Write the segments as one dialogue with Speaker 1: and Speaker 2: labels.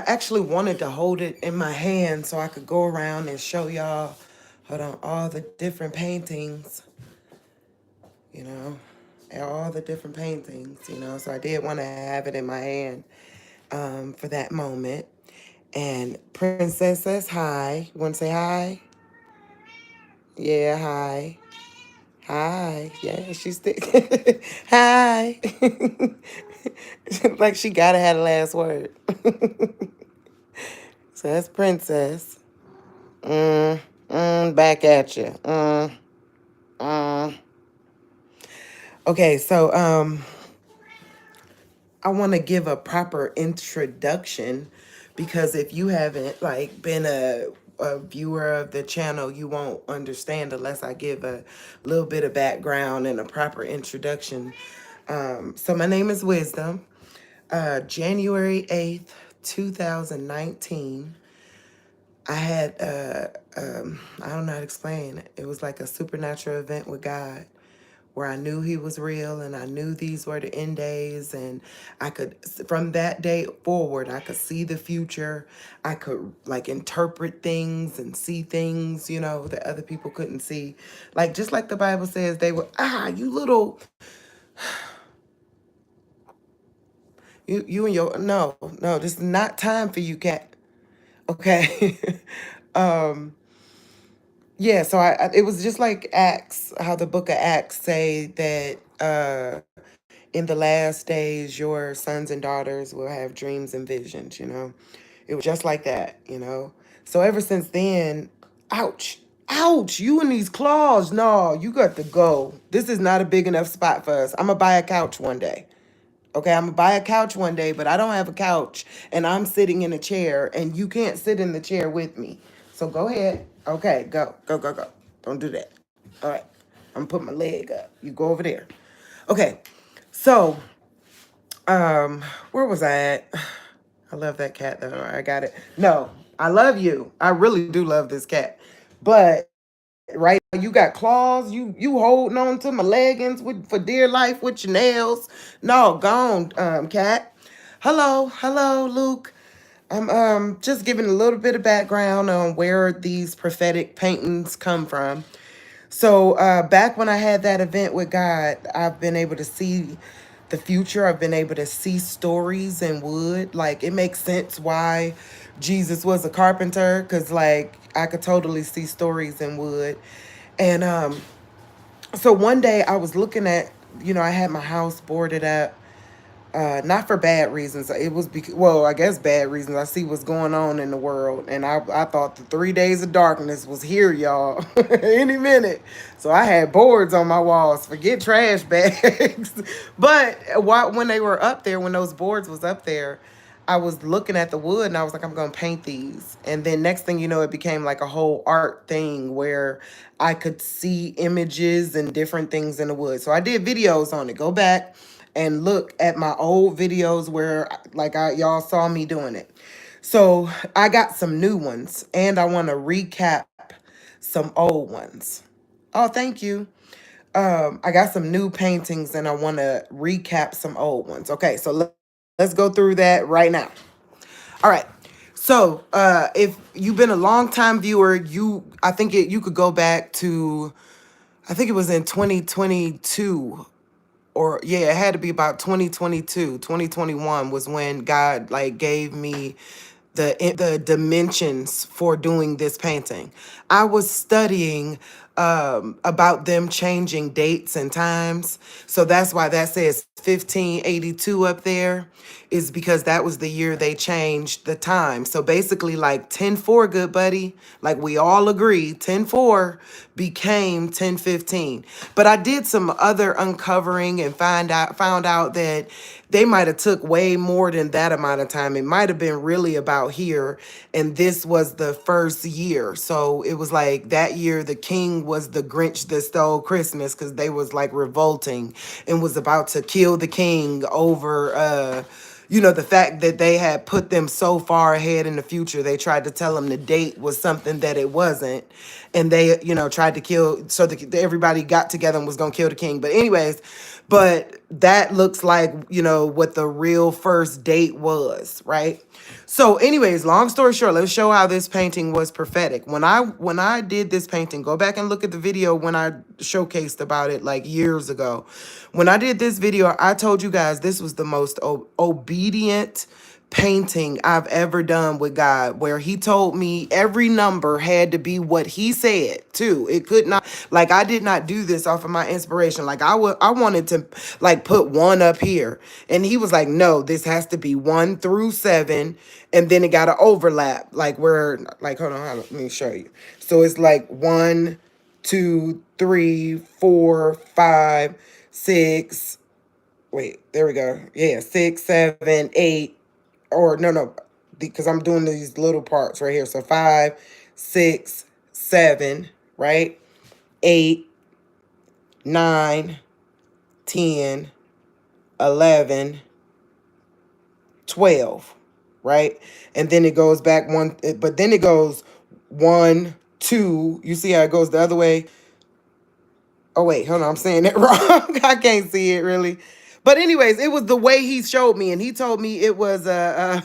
Speaker 1: actually wanted to hold it in my hand so I could go around and show y'all, hold on, all the different paintings, you know, all the different paintings, you know. So I did want to have it in my hand for that moment. And Princess says hi. You want to say hi? Yeah, hi. Hi. Yeah, she's still. Hi. Like she gotta have the last word. So that's Princess. Back at you. Mm. Okay, so I want to give a proper introduction because if you haven't like been a viewer of the channel, you won't understand unless I give a little bit of background and a proper introduction. So my name is Wisdom. January 8th, 2019. I had I don't know how to explain it. It was like a supernatural event with God where I knew he was real and I knew these were the end days, and I could, from that day forward, I could see the future. I could like interpret things and see things, you know, that other people couldn't see. Like, just like the Bible says, they were, you little, you and your, no, this is not time for you, cat. Okay. um, yeah, so it was just like Acts, how the book of Acts say that, in the last days, your sons and daughters will have dreams and visions, you know? It was just like that, you know? So ever since then, ouch, you and these claws, no, you got to go. This is not a big enough spot for us. I'm going to buy a couch one day. Okay, I'm going to buy a couch one day, but I don't have a couch, and I'm sitting in a chair, and you can't sit in the chair with me. So go ahead. Okay, go. Don't do that. All right, I'm going to put my leg up. You go over there. Okay, so where was I at? I love that cat though. I got it. No, I love you. I really do love this cat. But right now you got claws. You holding on to my leggings with for dear life with your nails. No, gone, cat. Hello, Luke. I'm just giving a little bit of background on where these prophetic paintings come from. So back when I had that event with God, I've been able to see the future. I've been able to see stories in wood. Like, it makes sense why Jesus was a carpenter, because like I could totally see stories in wood. And so one day I was looking at, you know, I had my house boarded up, not for bad reasons. It was because, well, I guess bad reasons. I see what's going on in the world, and I thought the 3 days of darkness was here, y'all, any minute. So I had boards on my walls. Forget trash bags. But when they were up there, when those boards was up there, I was looking at the wood and I was like, I'm gonna paint these. And then next thing you know, it became like a whole art thing where I could see images and different things in the wood. So I did videos on it. Go back and look at my old videos where like y'all saw me doing it. So I got some new ones and I want to recap some old ones. Oh, thank you. I got some new paintings and I want to recap some old ones. Okay, so let's go through that right now. All right. So, if you've been a long time viewer, I think you could go back to, I think it was in 2022, or yeah, it had to be about 2022. 2021 was when God like gave me the dimensions for doing this painting. I was studying about them changing dates and times. So that's why that says 1582 up there, is because that was the year they changed the time. So basically like 10-4, good buddy, like we all agree, 10-4 became 10-15. But I did some other uncovering and found out that they might have took way more than that amount of time. It might have been really about here, and this was the first year. So it was like that year the king was the Grinch that stole Christmas, because they was like revolting and was about to kill the king over you know, the fact that they had put them so far ahead in the future. They tried to tell them the date was something that it wasn't, and they, you know, tried to kill, so everybody got together and was gonna kill the king. But anyways, but that looks like, what the real first date was, right? So anyways, long story short, let's show how this painting was prophetic. When I did this painting, go back and look at the video when I showcased about it like years ago. When I did this video, I told you guys this was the most obedient painting I've ever done with God, where he told me every number had to be what he said too. It could not, like, I did not do this off of my inspiration. Like, I wanted to like put one up here, and he was like, no, this has to be 1 through 7, and then it got to overlap, like where, like, let me show you. So it's like 1, 2, 3, 4, 5, 6. Wait, there we go. Yeah, 6, 7, 8, or no, because I'm doing these little parts right here. So 5, 6, 7, right? 8, 9, 10, 11, 12, right? And then it goes back but then it goes 1, 2. You see how it goes the other way? Oh wait, hold on, I'm saying that wrong. I can't see it really. But anyways, it was the way he showed me, and he told me it was a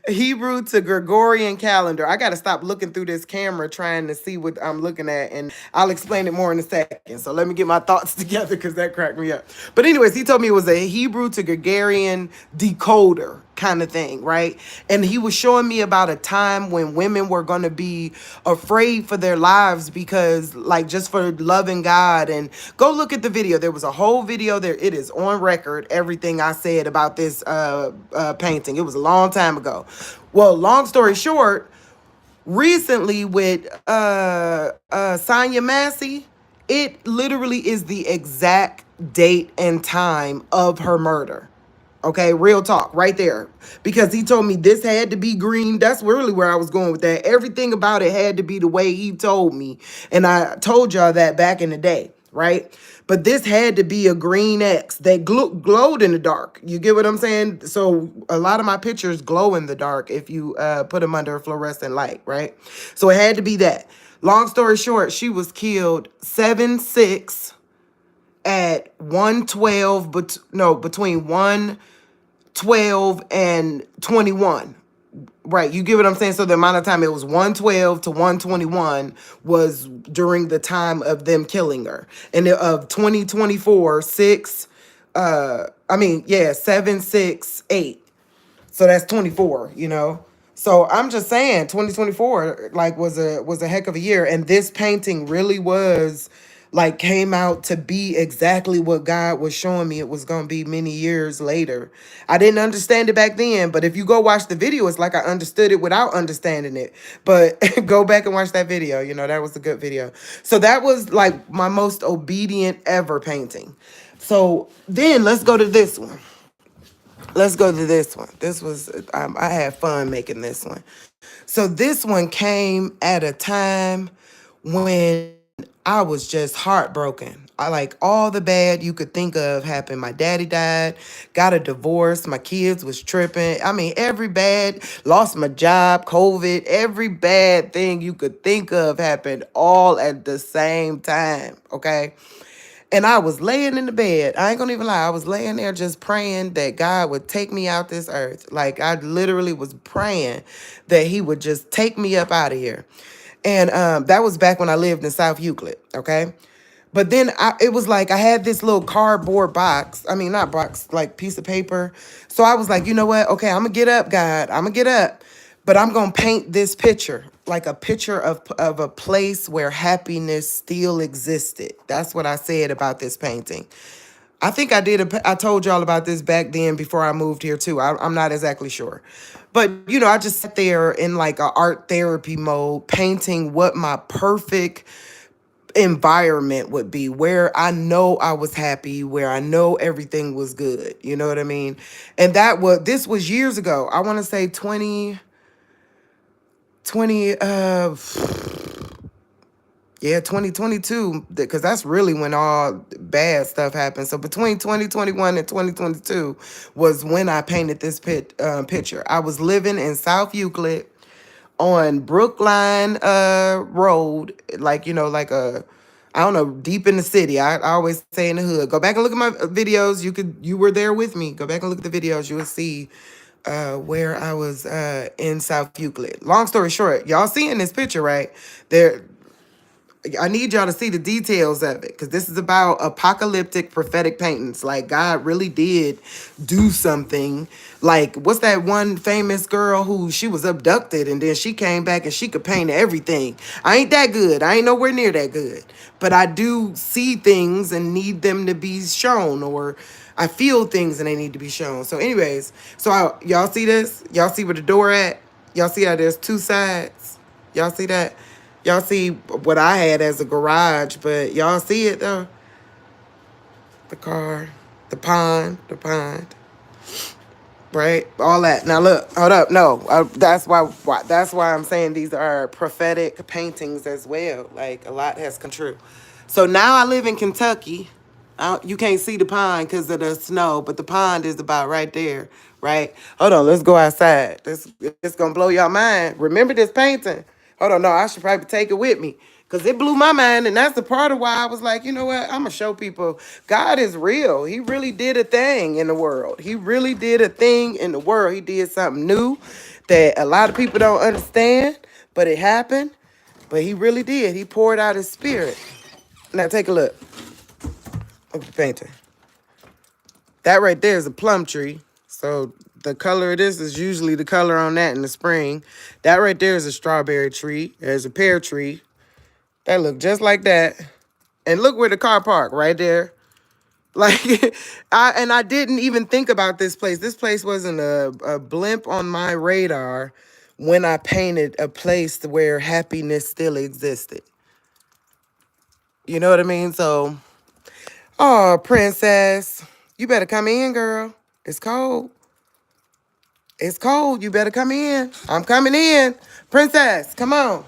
Speaker 1: Hebrew to Gregorian calendar. I got to stop looking through this camera trying to see what I'm looking at, and I'll explain it more in a second. So let me get my thoughts together because that cracked me up. But anyways, he told me it was a Hebrew to Gregorian decoder kind of thing, right? And he was showing me about a time when women were going to be afraid for their lives because, like, just for loving God. And go look at the video. There was a whole video there. It is on record, everything I said about this painting. It was a long time ago. Well, long story short, recently with Sonya Massey, it literally is the exact date and time of her murder. Okay, real talk right there. Because he told me this had to be green. That's really where I was going with that. Everything about it had to be the way he told me. And I told y'all that back in the day, right? But this had to be a green X that glowed in the dark. You get what I'm saying? So a lot of my pictures glow in the dark if you put them under a fluorescent light, right? So it had to be that. Long story short, she was killed 7/6 at 112, but no, between 112 and 21. Right, you get what I'm saying? So the amount of time, it was 112 to 121 was during the time of them killing her. And of 2024, 7, 6, 8. So that's 24. So I'm just saying 2024 like was a heck of a year, and this painting really was like came out to be exactly what God was showing me it was going to be many years later. I didn't understand it back then, but if you go watch the video, it's like I understood it without understanding it. But go back and watch that video. That was a good video. So that was like my most obedient ever painting. So then let's go to this one. Let's go to this one. This was, I had fun making this one. So this one came at a time when I was just heartbroken. I like all the bad you could think of happened. My daddy died, got a divorce, my kids was tripping. I mean, every bad, lost my job, COVID, every bad thing you could think of happened all at the same time, okay? And I was laying in the bed. I ain't gonna even lie. I was laying there just praying that God would take me out this earth. Like, I literally was praying that he would just take me up out of here. And that was back when I lived in South Euclid, okay? But then it was like I had this little cardboard box. I mean, not box, like piece of paper. So I was like, you know what? Okay, I'm going to get up, God. I'm going to get up. But I'm going to paint this picture, like a picture of a place where happiness still existed. That's what I said about this painting. I think I told y'all about this back then before I moved here too. I'm not exactly sure. But, I just sat there in like a art therapy mode, painting what my perfect environment would be, where I know I was happy, where I know everything was good. You know what I mean? And this was years ago. I want to say 2022, because that's really when all bad stuff happened. So between 2021 and 2022 was when I painted this picture. I was living in South Euclid on Brookline Road, like, like I don't know, deep in the city. I always say in the hood. Go back and look at my videos. You were there with me. Go back and look at the videos. You will see where I was in South Euclid. Long story short, y'all seeing this picture, right? There, I need y'all to see the details of it because this is about apocalyptic prophetic paintings. Like God really did do something. Like what's that one famous girl who she was abducted and then she came back and she could paint everything. I ain't that good. I ain't nowhere near that good. But I do see things and need them to be shown, or I feel things and they need to be shown. So anyways, y'all see this? Y'all see where the door at? Y'all see how there's two sides? Y'all see that? Y'all see what I had as a garage, but y'all see it though? The car, the pond, right? All that. Now look, hold up. No, that's why I'm saying these are prophetic paintings as well. Like a lot has come true. So now I live in Kentucky. You can't see the pond because of the snow, but the pond is about right there, right? Hold on, let's go outside. This gonna blow your mind. Remember this painting? Hold on, no, I should probably take it with me because it blew my mind, and that's the part of why I was like, you know what? I'm gonna show people God is real. He really did a thing in the world. He really did a thing in the world. He did something new that a lot of people don't understand, but it happened. But he really did. He poured out his spirit. Now take a look. Look at the painting. That right there is a plum tree. So the color of this is usually the color on that in the spring. That right there is a strawberry tree. There's a pear tree. That look just like that. And look where the car parked, right there. Like, I didn't even think about this place. This place wasn't a blimp on my radar when I painted a place where happiness still existed. You know what I mean? So, oh, princess, you better come in, girl. It's cold. It's cold. You better come in. I'm coming in. Princess, come on.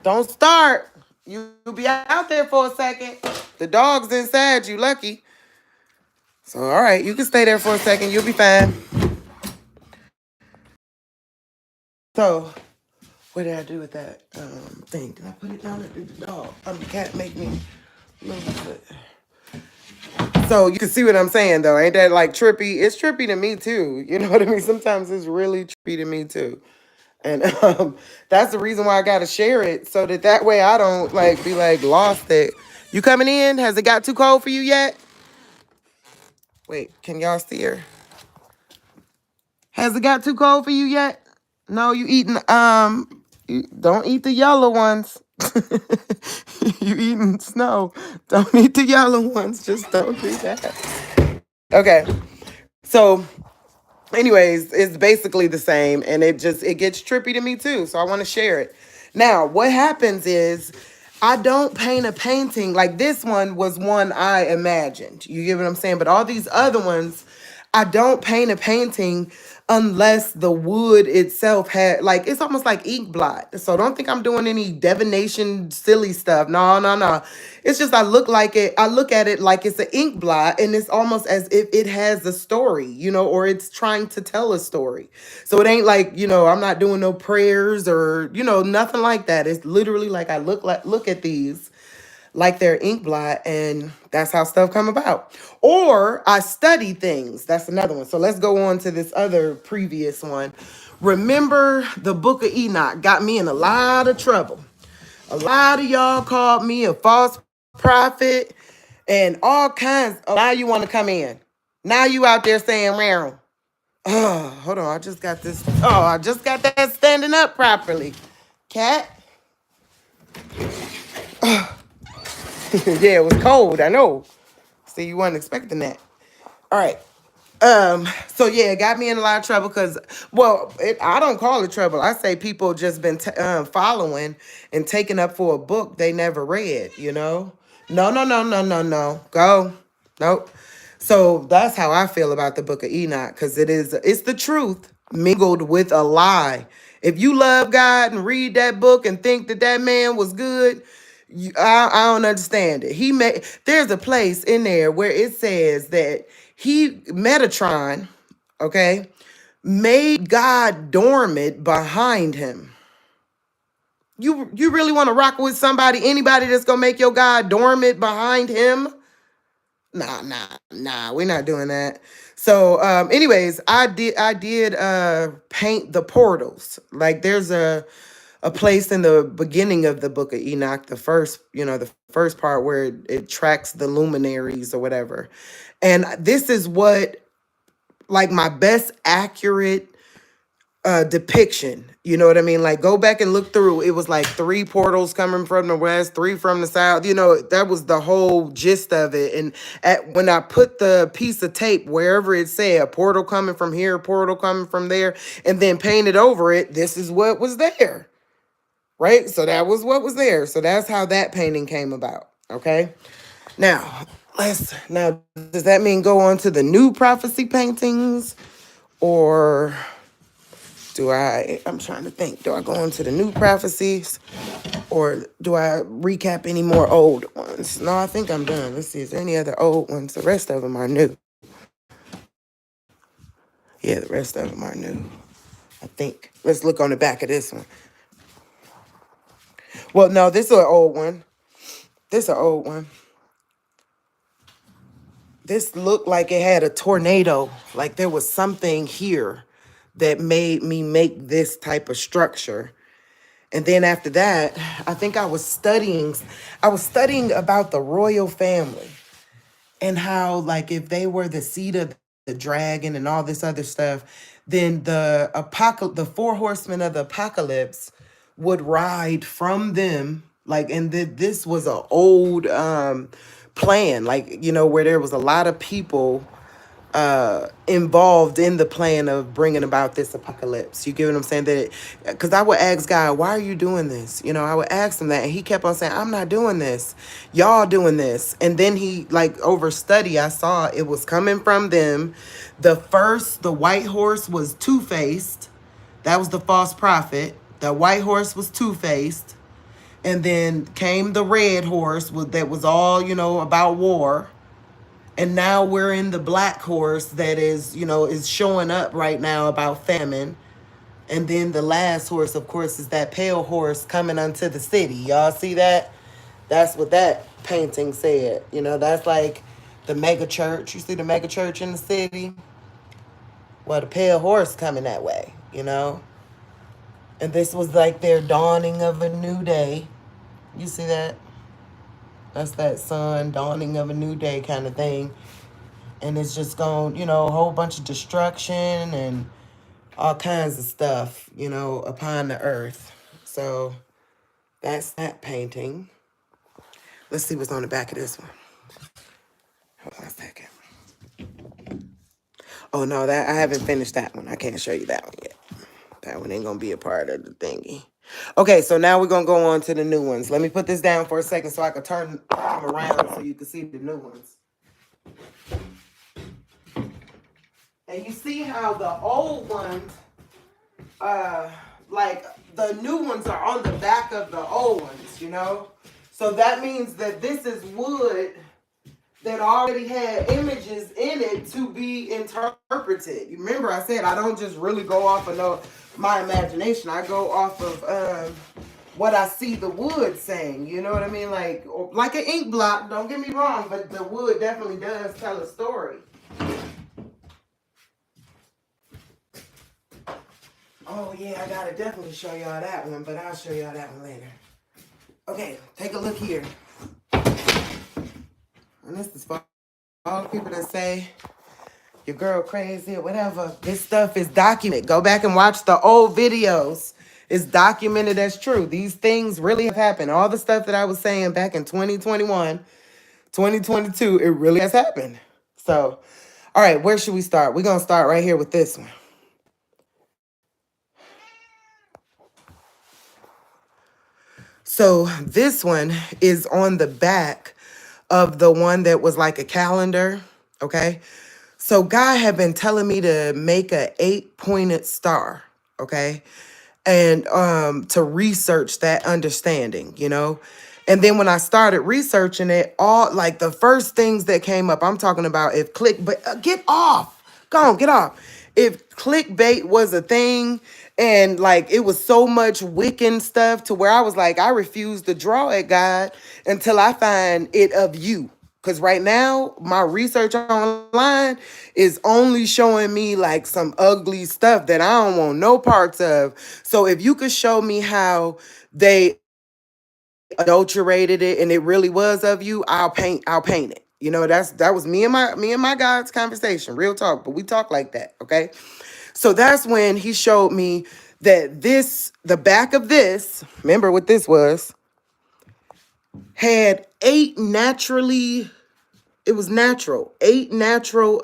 Speaker 1: Don't start. You'll be out there for a second. The dog's inside. You lucky. So, all right. You can stay there for a second. You'll be fine. So, what did I do with that thing? Did I put it down or did the dog? The cat make me lose it. So, you can see what I'm saying, though. Ain't that, like, trippy? It's trippy to me, too. You know what I mean? Sometimes it's really trippy to me, too. And that's the reason why I gotta share it so that way I don't like be like lost it. You coming in? Has it got too cold for you yet? Wait, can y'all see her? Has it got too cold for you yet? No, you eating you don't eat the yellow ones. You eating snow. Don't eat the yellow ones. Just don't do that. Okay. So anyways, it's basically the same and it gets trippy to me too. So I want to share it. Now, what happens is I don't paint a painting like this one was one I imagined. You get what I'm saying? But all these other ones, I don't paint a painting unless the wood itself had like it's almost like ink blot. So don't think I'm doing any divination silly stuff. No, no, no. It's just I look at it like it's an ink blot and it's almost as if it has a story, or it's trying to tell a story. So it ain't like, I'm not doing no prayers or, nothing like that. It's literally like I look at these like they're ink blot, and that's how stuff come about. Or I study things. That's another one. So let's go on to this other previous one. Remember the book of Enoch got me in a lot of trouble. A lot of y'all called me a false prophet and all kinds. Oh, now you want to come in. Now you out there saying, "Meryl." Oh, hold on. I just got this. Oh, I just got that standing up properly. Cat. Yeah, it was cold. I know. See, you weren't expecting that. All right. So yeah, it got me in a lot of trouble because, well, I don't call it trouble. I say people just been following and taking up for a book they never read, No, no, no, no, no, no. Go. Nope. So that's how I feel about the book of Enoch because it's the truth mingled with a lie. If you love God and read that book and think that man was good, I don't understand it. There's a place in there where it says that Metatron, okay, made God dormant behind him. You really want to rock with anybody that's gonna make your God dormant behind him? Nah, we're not doing that. So anyways, I did paint the portals. Like there's a place in the beginning of the book of Enoch, the first, the first part where it tracks the luminaries or whatever. And this is what, like, my best accurate depiction. You know what I mean? Like, go back and look through. It was like 3 portals coming from the west, 3 from the south. That was the whole gist of it. And when I put the piece of tape wherever it said a portal coming from here, portal coming from there, and then painted over it, this is what was there. Right? So that was what was there. So that's how that painting came about. Okay. Now, does that mean go on to the new prophecy paintings? Or I'm trying to think, do I go into the new prophecies or do I recap any more old ones? No, I think I'm done. Let's see, is there any other old ones? The rest of them are new. Yeah, the rest of them are new, I think. Let's look on the back of this one. Well, no, this is an old one. This looked like it had a tornado. Like there was something here that made me make this type of structure. And then after that, I think I was studying about the royal family and how, like, if they were the seed of the dragon and all this other stuff, then the 4 horsemen of the apocalypse would ride from them. Like, and this was an old plan, like, where there was a lot of people involved in the plan of bringing about this apocalypse. You get what I'm saying? That because I would ask God, why are you doing this? I would ask him that, and he kept on saying, I'm not doing this. Y'all doing this. And then he, like, over study, I saw it was coming from them. The white horse was two-faced. That was the false prophet. The white horse was two-faced. And then came the red horse that was all, about war. And now we're in the black horse that is showing up right now about famine. And then the last horse, of course, is that pale horse coming unto the city. Y'all see that? That's what that painting said. That's like the mega church. You see the mega church in the city? Well, the pale horse coming that way. And this was like their dawning of a new day. You see that? That's that sun, dawning of a new day kind of thing. And it's just going, a whole bunch of destruction and all kinds of stuff, upon the earth. So that's that painting. Let's see what's on the back of this one. Hold on a second. Oh, no, I haven't finished that one. I can't show you that one yet. That one ain't going to be a part of the thingy. Okay, so now we're going to go on to the new ones. Let me put this down for a second so I can turn them around so you can see the new ones. And you see how the old ones, like the new ones are on the back of the old ones, So that means that this is wood that already had images in it to be interpreted. You remember I said I don't just really go off of my imagination. I go off of what I see the wood saying. You know what I mean? Like an ink blot, don't get me wrong, but the wood definitely does tell a story. Oh, yeah, I gotta definitely show y'all that one, but I'll show y'all that one later. Okay, take a look here. And this is for all the people that say your girl crazy or whatever. This stuff is documented. Go back and watch the old videos. It's documented as true. These things really have happened. All the stuff that I was saying back in 2021, 2022, it really has happened. So, all right, where should we start? We're going to start right here with this one. So this one is on the back of the one that was like a calendar, okay? So God had been telling me to make a 8-pointed star, okay? And to research that understanding. And then when I started researching it, all like the first things that came up, I'm talking about but get off. Go on, get off. If clickbait was a thing And like it was so much Wiccan stuff to where I was like, I refuse to draw it, God, until I find it of you. Because right now, my research online is only showing me like some ugly stuff that I don't want no parts of. So if you could show me how they adulterated it and it really was of you, I'll paint it. You know, that was me and my God's conversation, real talk, but we talk like that, okay? So that's when he showed me that the back of this, remember what this was, had it was natural, 8 natural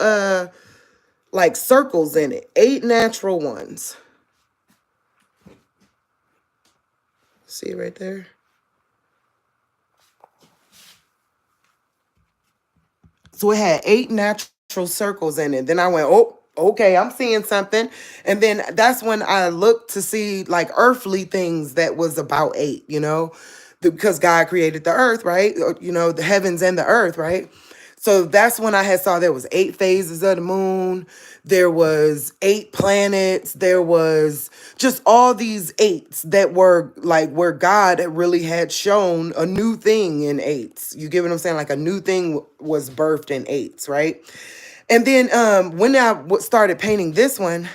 Speaker 1: like circles in it, 8 natural ones. See right there? So it had 8 natural circles in it. Then I went, oh, okay, I'm seeing something. And then that's when I looked to see like earthly things that was about eight, because God created the earth, right? The heavens and the earth, right? So that's when I had saw there was 8 phases of the moon. There was 8 planets. There was just all these eights that were like where God really had shown a new thing in eights. You get what I'm saying? Like a new thing was birthed in eights, right? And then when I started painting this one,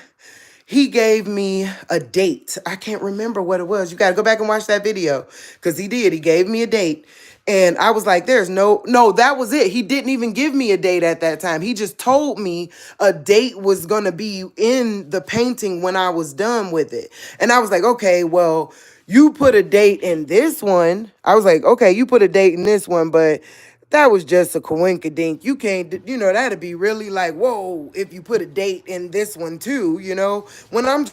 Speaker 1: he gave me a date. I can't remember what it was. You got to go back and watch that video because he did. He gave me a date. And I was like, there's no, that was it. He didn't even give me a date at that time. He just told me a date was going to be in the painting when I was done with it. And I was like, okay, well, you put a date in this one. I was like, okay, you put a date in this one, but that was just a coinkydink. You can't, that'd be really like, whoa, if you put a date in this one too, when I'm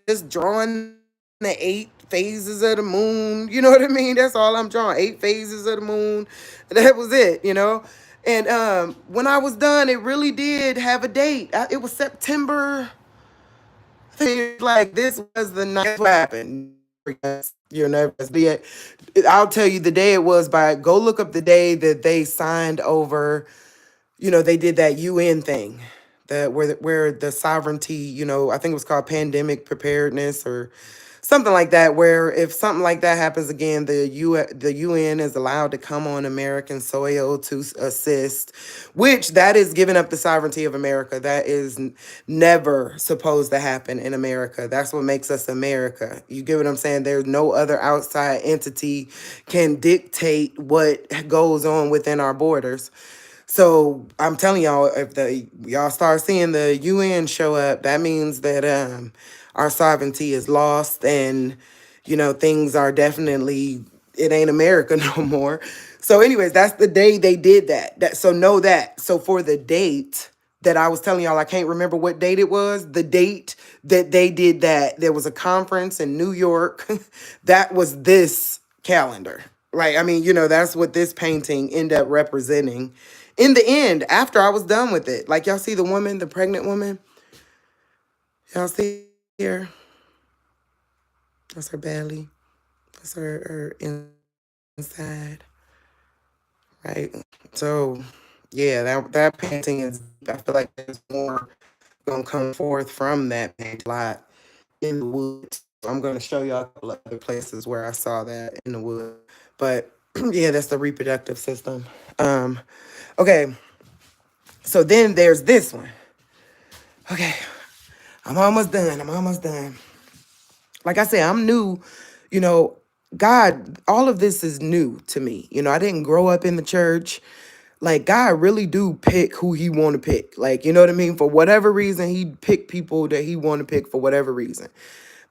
Speaker 1: just drawing the 8 phases of the moon, you know what I mean? That's all I'm drawing, 8 phases of the moon. That was it. And when I was done, it really did have a date. It was September. I think like this was the night what happened. You're nervous. But I'll tell you the day it was by go look up the day that they signed over, they did that UN thing. That where the sovereignty, I think it was called pandemic preparedness or something like that, where if something like that happens again, the UN is allowed to come on American soil to assist, which that is giving up the sovereignty of America. That is never supposed to happen in America. That's what makes us America. You get what I'm saying? There's no other outside entity can dictate what goes on within our borders. So I'm telling y'all, if y'all start seeing the UN show up, that means that our sovereignty is lost, and things are definitely it ain't America no more. So, anyways, that's the day they did that. So know that. So for the date that I was telling y'all, I can't remember what date it was. The date that they did that, there was a conference in New York. That was this calendar. Right. I mean, that's what this painting ended up representing in the end, after I was done with it. Like y'all see the woman, the pregnant woman. Y'all see here? That's her belly. That's her inside. Right. So yeah, that painting is, I feel like there's more gonna come forth from that paint a lot in the woods. I'm gonna show y'all a couple of other places where I saw that in the wood. But yeah, that's the reproductive system. Okay. So then there's this one. Okay. I'm almost done. Like I said, I'm new, you know, God, all of this is new to me. I didn't grow up in the church. Like God really do pick who he want to pick. Like, you know what I mean? For whatever reason, he pick people that he want to pick for whatever reason.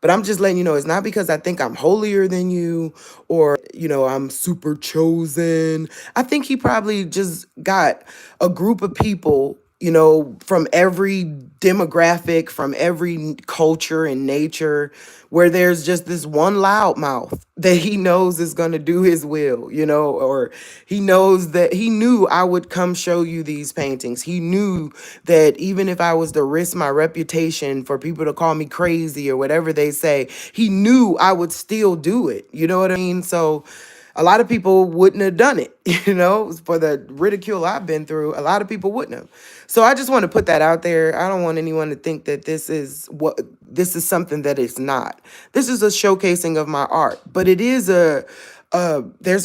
Speaker 1: But I'm just letting you know, it's not because I think I'm holier than you or, I'm super chosen. I think he probably just got a group of people, from every demographic, from every culture and nature, where there's just this one loudmouth that he knows is going to do his will, or he knows that he knew I would come show you these paintings. He knew that even if I was to risk my reputation for people to call me crazy or whatever they say, he knew I would still do it. You know what I mean? So A lot of people wouldn't have done it, for the ridicule I've been through. A lot of people wouldn't have. So I just want to put that out there. I don't want anyone to think that this is something that it's not. This is a showcasing of my art, but it is there's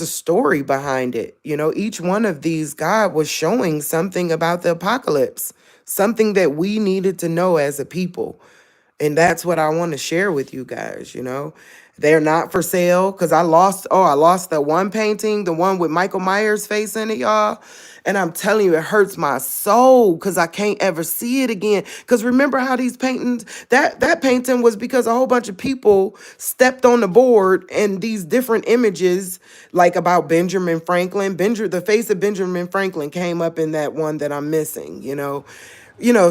Speaker 1: a story behind it. Each one of these, God was showing something about the apocalypse, something that we needed to know as a people. And that's what I want to share with you guys. They're not for sale because I lost that one painting, the one with Michael Myers' face in it, y'all. And I'm telling you, it hurts my soul because I can't ever see it again. Because remember how these paintings, that painting was because a whole bunch of people stepped on the board and these different images, like about Benjamin Franklin, the face of Benjamin Franklin came up in that one that I'm missing.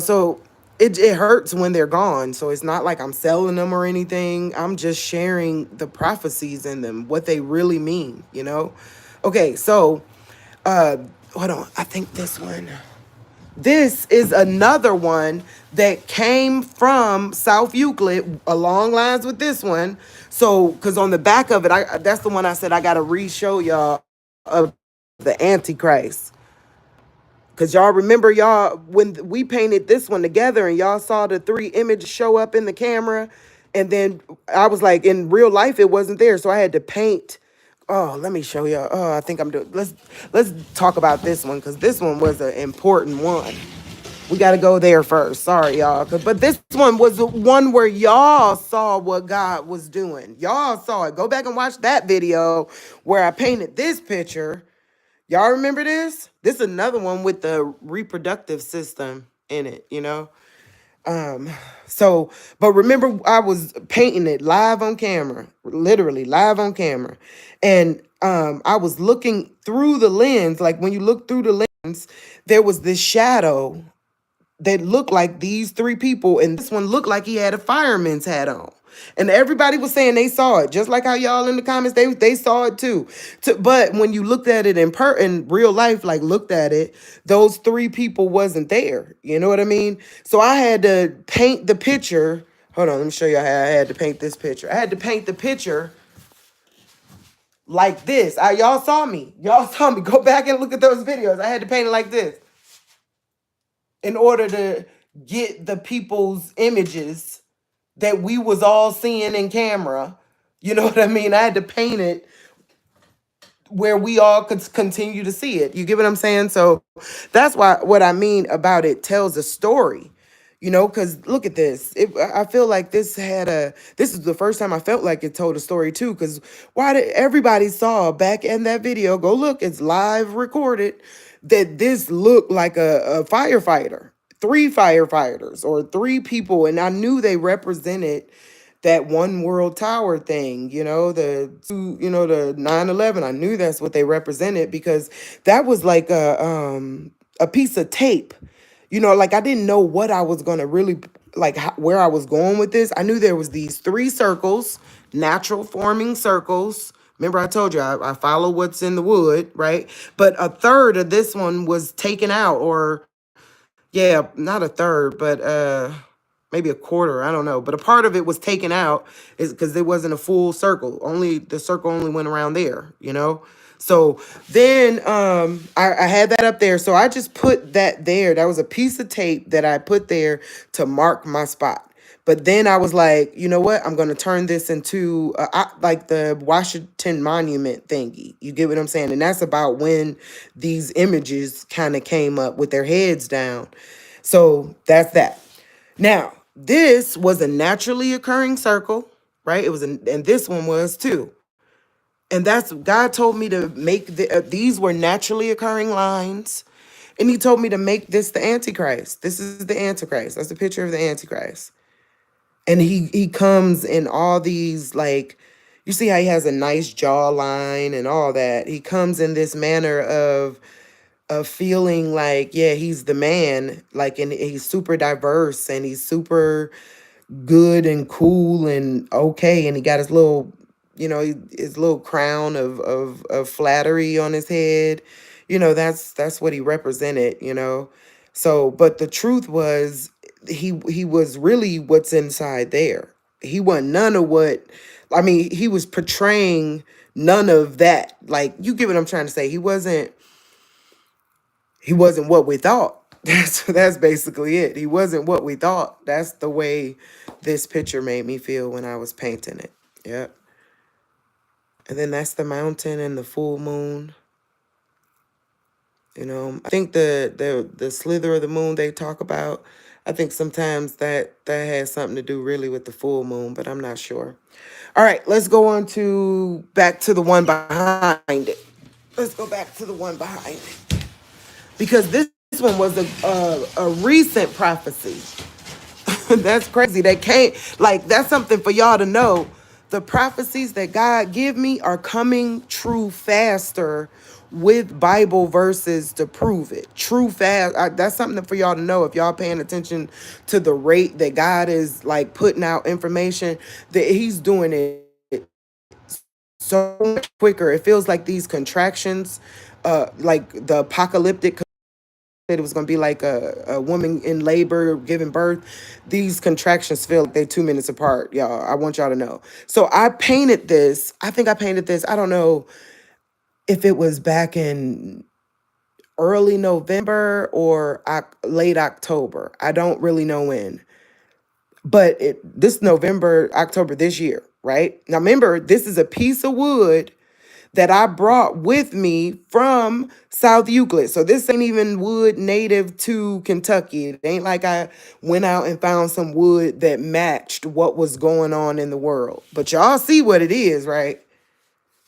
Speaker 1: So it hurts when they're gone. So it's not like I'm selling them or anything. I'm just sharing the prophecies in them, what they really mean. Okay, so uh hold on. I think this is another one that came from South Euclid along lines with this one. So because on the back of it, that's the one I said I gotta re-show y'all of the Antichrist. Cause y'all remember y'all when we painted this one together and y'all saw the three images show up in the camera. And then I was like, in real life, it wasn't there. So I had to paint. Oh, let me show y'all. Oh, I think I'm doing, let's talk about this one. Cause this one was an important one. We got to go there first. Sorry, y'all. But this one was the one where y'all saw what God was doing. Y'all saw it. Go back and watch that video where I painted this picture. Y'all remember this? This is another one with the reproductive system in it. Um, so, but remember, I was painting it live on camera, literally live on camera. And I was looking through the lens, like when you look through the lens, there was this shadow that looked like these three people, and this one looked like he had a fireman's hat on. And everybody was saying they saw it, just like how y'all in the comments they saw it too. But when you looked at it in real life, like looked at it, those three people wasn't there. You know what I mean? So I had to paint the picture. Hold on, let me show you how I had to paint this picture. I had to paint the picture like this. Y'all saw me. Y'all saw me. Go back and look at those videos. I had to paint it like this in order to get the people's images that we was all seeing in camera. You know what I mean? I had to paint it where we all could continue to see it. You get what I'm saying? So that's what I mean about it tells a story. Because look at this. I feel like this is the first time I felt like it told a story too. Because why did everybody saw back in that video? Go look, it's live recorded. That this looked like a firefighter, three firefighters or three people, and I knew they represented that one world tower thing, the 9/11. I knew that's what they represented because that was like a piece of tape. Like I didn't know what I was going to really like where I was going with this. I knew there was these three circles, natural forming circles. Remember I told you I follow what's in the wood, right? But a third of this one was taken out, or yeah, not a third, but maybe a quarter, I don't know. But a part of it was taken out is because it wasn't a full circle. Only the circle only went around there. So then I had that up there. So I just put that there. That was a piece of tape that I put there to mark my spot. But then I was like, you know what? I'm going to turn this into like the Washington Monument thingy. You get what I'm saying? And that's about when these images kind of came up with their heads down. So that's that. Now, this was a naturally occurring circle, right? And this one was too. And that's God told me to make these were naturally occurring lines. And he told me to make this the Antichrist. This is the Antichrist. That's a picture of the Antichrist. And he comes in all these, like, you see how he has a nice jawline and all that. He comes in this manner of feeling like, yeah, he's the man, like, and he's super diverse and he's super good and cool and okay. And he got his little, his little crown of flattery on his head. That's what he represented. So, but the truth was he was really what's inside there. He wasn't none of what, I mean, he was portraying none of that. Like, you get what I'm trying to say. He wasn't what we thought. That's basically it. He wasn't what we thought. That's the way this picture made me feel when I was painting it. Yep. And then that's the mountain and the full moon. I think the slither of the moon they talk about, I think sometimes that has something to do really with the full moon, but I'm not sure. All right, let's go on to back to the one behind it. Let's go back to the one behind it. Because this one was a recent prophecy. That's crazy. That can't, like, that's something for y'all to know. The prophecies that God give me are coming true faster with Bible verses to prove it. True fast. That's something for y'all to know. If y'all paying attention to the rate that God is like putting out information, that he's doing it so much quicker. It feels like these contractions, like the apocalyptic, it was going to be like a woman in labor giving birth. These contractions feel like they're 2 minutes apart, y'all. I want y'all to know. So I painted this. I think I painted this. I don't know if it was back in early November or late October. I don't really know when. But this November, October this year, right? Now remember, this is a piece of wood that I brought with me from South Euclid. So this ain't even wood native to Kentucky. It ain't like I went out and found some wood that matched what was going on in the world. But y'all see what it is, right?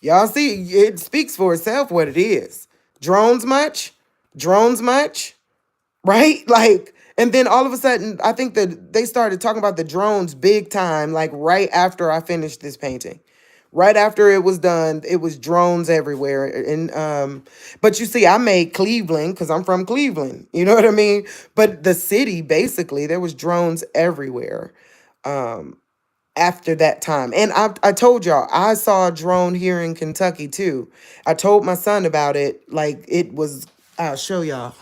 Speaker 1: Y'all see, it speaks for itself what it is. Drones much? Drones much? Right? Like, and then all of a sudden, I think that they started talking about the drones big time, like right after I finished this painting. Right after it was done, it was drones everywhere. And but you see, I made Cleveland because I'm from Cleveland. You know what I mean? But the city, basically, there was drones everywhere after that time. And I told y'all, I saw a drone here in Kentucky too. I told my son about it. Like it was, I'll show y'all.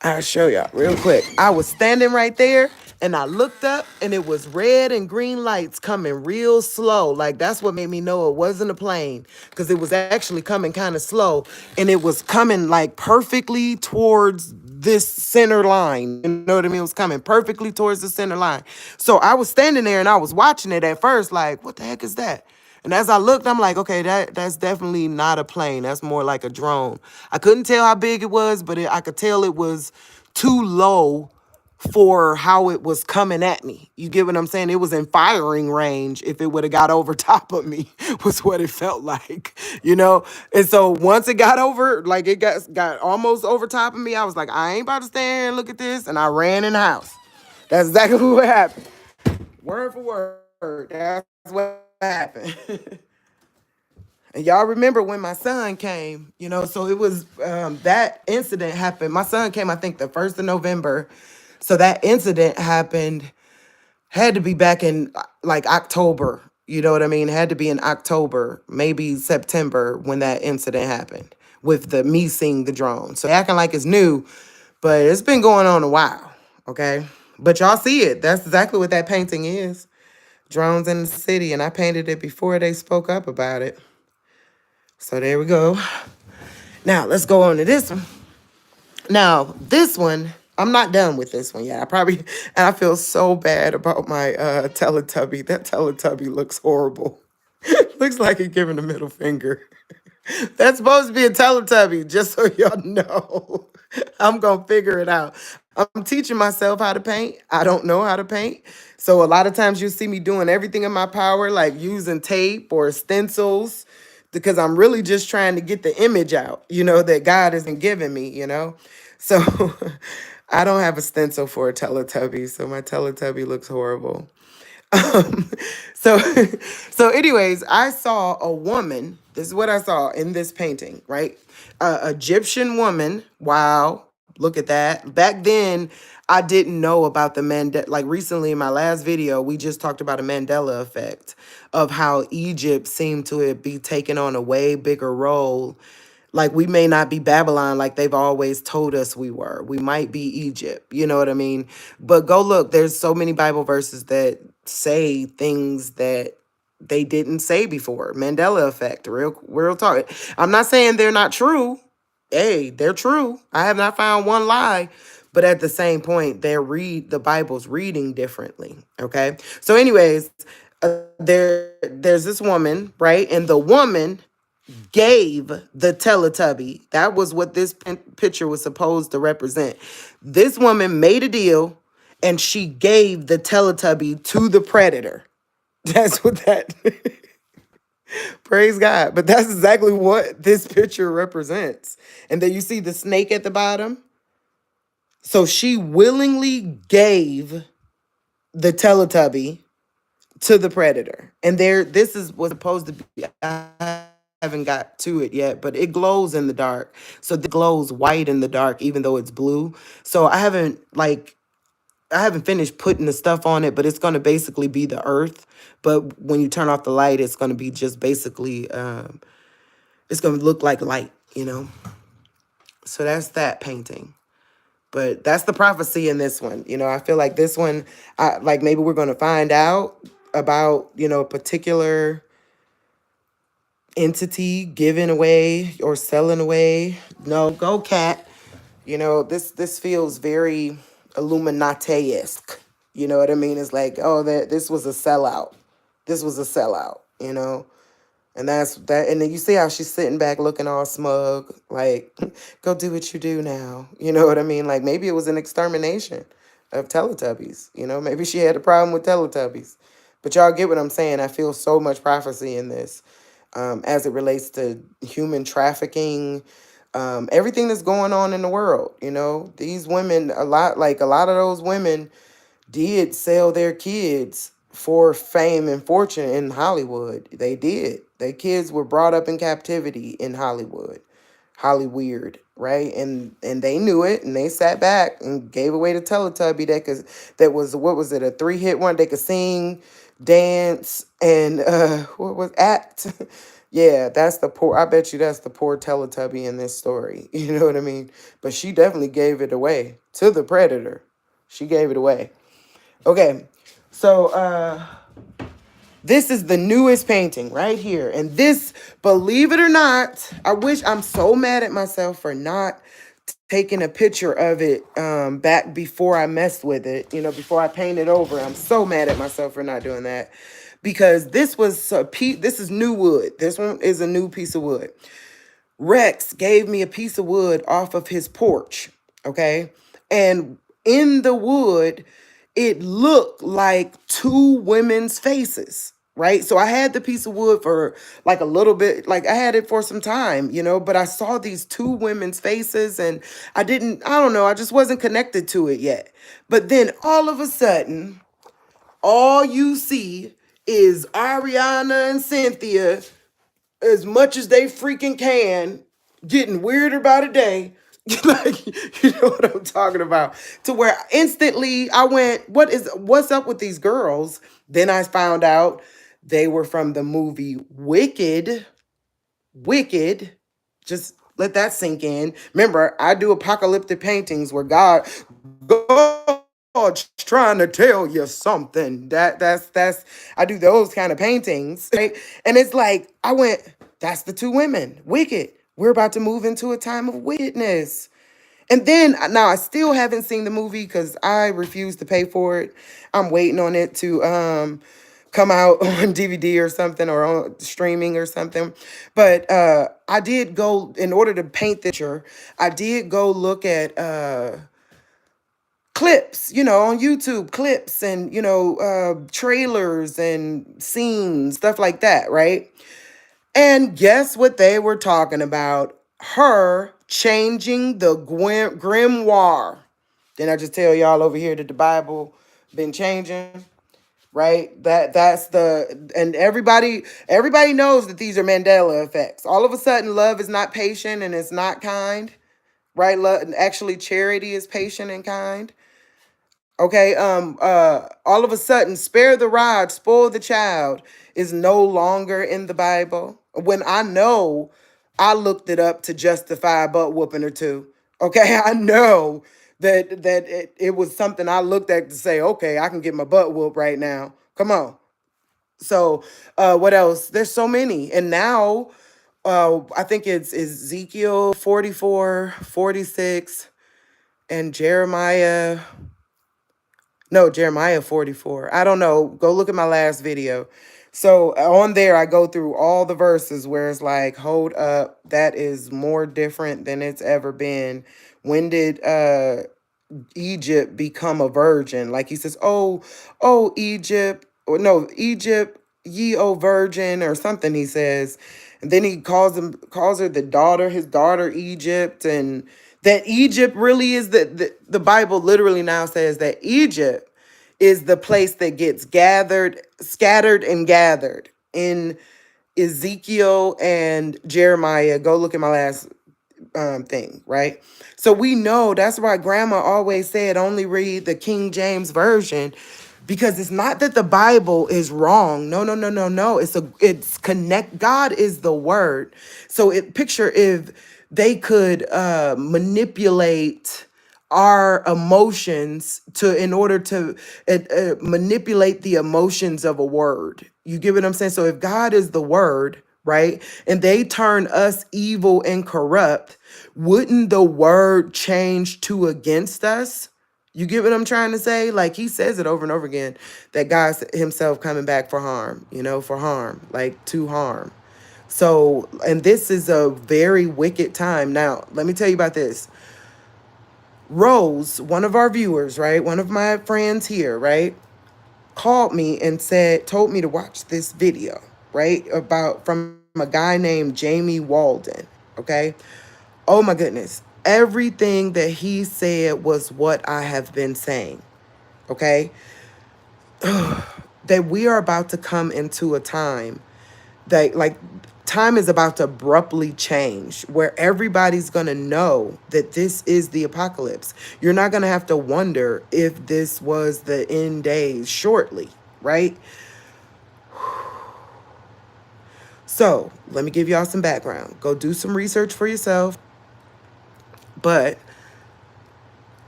Speaker 1: I'll show y'all real quick. I was standing right there and I looked up and it was red and green lights coming real slow. Like that's what made me know it wasn't a plane because it was actually coming kind of slow and it was coming like perfectly towards this center line. You know what I mean? It was coming perfectly towards the center line. So I was standing there and I was watching it at first like, what the heck is that? And as I looked, I'm like, okay, that's definitely not a plane. That's more like a drone. I couldn't tell how big it was, but I could tell it was too low for how it was coming at me. You get what I'm saying? It was in firing range if it would have got over top of me, was what it felt like, you know? And so once it got over, like it got almost over top of me, I was like, I ain't about to stand here and look at this. And I ran in the house. That's exactly what happened. Word for word. That's what happened. And y'all remember when my son came, so it was that incident happened. My son came, I think, the 1st of November. So that incident happened, had to be back in like October. You know what I mean? Had to be in October, maybe September when that incident happened with me seeing the drone. So acting like it's new, but it's been going on a while. Okay. But y'all see it. That's exactly what that painting is. Drones in the city. And I painted it before they spoke up about it. So there we go. Now let's go on to this one. Now this one, I'm not done with this one yet. And I feel so bad about my Teletubby. That Teletubby looks horrible. Looks like he's giving a middle finger. That's supposed to be a Teletubby, just so y'all know. I'm going to figure it out. I'm teaching myself how to paint. I don't know how to paint. So a lot of times you see me doing everything in my power, like using tape or stencils, because I'm really just trying to get the image out, that God isn't giving me. So I don't have a stencil for a Teletubby, so my Teletubby looks horrible. Um, so, so anyways, I saw a woman. This is what I saw in this painting, right? Egyptian woman. Wow. Look at that. Back then, I didn't know about the Mandela. Like recently in my last video, we just talked about a Mandela effect of how Egypt seemed to be taking on a way bigger role. Like we may not be Babylon like they've always told us we were. We might be Egypt. You know what I mean? But go look. There's so many Bible verses that say things that they didn't say before. Mandela effect, real talk. I'm not saying they're not true. Hey, they're true. I have not found one lie. But at the same point, the Bible's reading differently. Okay. So, anyways, there's this woman, right? And the woman gave the Teletubby. That was what this picture was supposed to represent. This woman made a deal and she gave the Teletubby to the predator. That's what that, praise God. But that's exactly what this picture represents. And then you see the snake at the bottom. So she willingly gave the Teletubby to the predator. And this is what's supposed to be. I haven't got to it yet, but it glows in the dark. So this glows white in the dark, even though it's blue. So I haven't finished putting the stuff on it, but it's going to basically be the earth. But when you turn off the light, it's going to be just basically, it's going to look like light, you know? So that's that painting. But that's the prophecy in this one. You know, I feel like this one, like maybe we're going to find out about, you know, a particular entity giving away or selling away. No, go cat. You know, this feels very Illuminati-esque. You know what I mean? It's like, oh, this was a sellout. This was a sellout, you know? And that's that. And then you see how she's sitting back looking all smug, like, go do what you do now. You know what I mean? Like maybe it was an extermination of Teletubbies. You know, maybe she had a problem with Teletubbies. But y'all get what I'm saying. I feel so much prophecy in this, as it relates to human trafficking, everything that's going on in the world. You know, these women, a lot of those women did sell their kids for fame and fortune in Hollywood. They did. Their kids were brought up in captivity in Hollywood. Hollyweird, right? And they knew it, and they sat back and gave away the Teletubby that was, what was it, a 3-hit one? They could sing, dance, and what was act? Yeah, that's the poor. I bet you that's the poor Teletubby in this story. You know what I mean? But she definitely gave it away to the predator. She gave it away. Okay, so this is the newest painting right here. And this, believe it or not, I'm so mad at myself for not taking a picture of it back before I messed with it, you know, before I painted over. I'm so mad at myself for not doing that. Because this is new wood. This one is a new piece of wood. Rex gave me a piece of wood off of his porch, okay? And in the wood, it looked like two women's faces, right? So I had the piece of wood for like a little bit, like I had it for some time, you know, but I saw these two women's faces and I don't know, I just wasn't connected to it yet. But then all of a sudden, all you see is Ariana and Cynthia, as much as they freaking can, getting weirder by the day. Like, you know what I'm talking about? To where instantly I went, what's up with these girls? Then I found out they were from the movie Wicked. Wicked. Just let that sink in. Remember, I do apocalyptic paintings where God's trying to tell you something. That's I do those kind of paintings, right? And it's like I went, that's the two women, wicked. We're about to move into a time of wickedness. And then now I still haven't seen the movie because I refuse to pay for it. I'm waiting on it to come out on DVD or something, or on streaming or something. But I did go, in order to paint the picture, I did go look at clips, you know, on YouTube, clips and, you know, trailers and scenes, stuff like that, right? And guess what they were talking about? Her changing the grimoire. Didn't I just tell y'all over here that the Bible been changing? Right? And everybody knows that these are Mandela effects. All of a sudden, love is not patient and it's not kind. Right? Actually, charity is patient and kind. Okay, all of a sudden, spare the rod, spoil the child is no longer in the Bible. When I know I looked it up to justify a butt whooping or two. Okay, I know that it was something I looked at to say, okay, I can get my butt whooped right now. Come on. So, what else? There's so many. And now, I think it's Ezekiel 44, 46, and Jeremiah. No, Jeremiah 44. I don't know. Go look at my last video. So on there, I go through all the verses where it's like, hold up, that is more different than it's ever been. When did Egypt become a virgin? Like he says, oh, Egypt, or no, Egypt, ye o virgin, or something he says. And then he calls her the daughter, his daughter Egypt, and that Egypt really is the Bible literally now says that Egypt is the place that gets scattered and gathered in Ezekiel and Jeremiah. Go look at my last thing, right? So we know that's why grandma always said only read the King James version, because it's not that the Bible is wrong. No, no, no, no, no. It's connect. God is the word. So picture if they could manipulate our emotions to in order to manipulate the emotions of a word. You get what I'm saying? So if God is the word, right, and they turn us evil and corrupt, wouldn't the word change to against us? You get what I'm trying to say? Like he says it over and over again, that God himself coming back for harm, for harm, like to harm. So, and this is a very wicked time. Now, let me tell you about this. Rose, one of our viewers, right? One of my friends here, right? Called me and told me to watch this video, right? From a guy named Jamie Walden, okay? Oh my goodness. Everything that he said was what I have been saying, okay? That we are about to come into a time that, like, time is about to abruptly change where everybody's going to know that this is the apocalypse. You're not going to have to wonder if this was the end days shortly, right? So let me give y'all some background. Go do some research for yourself. But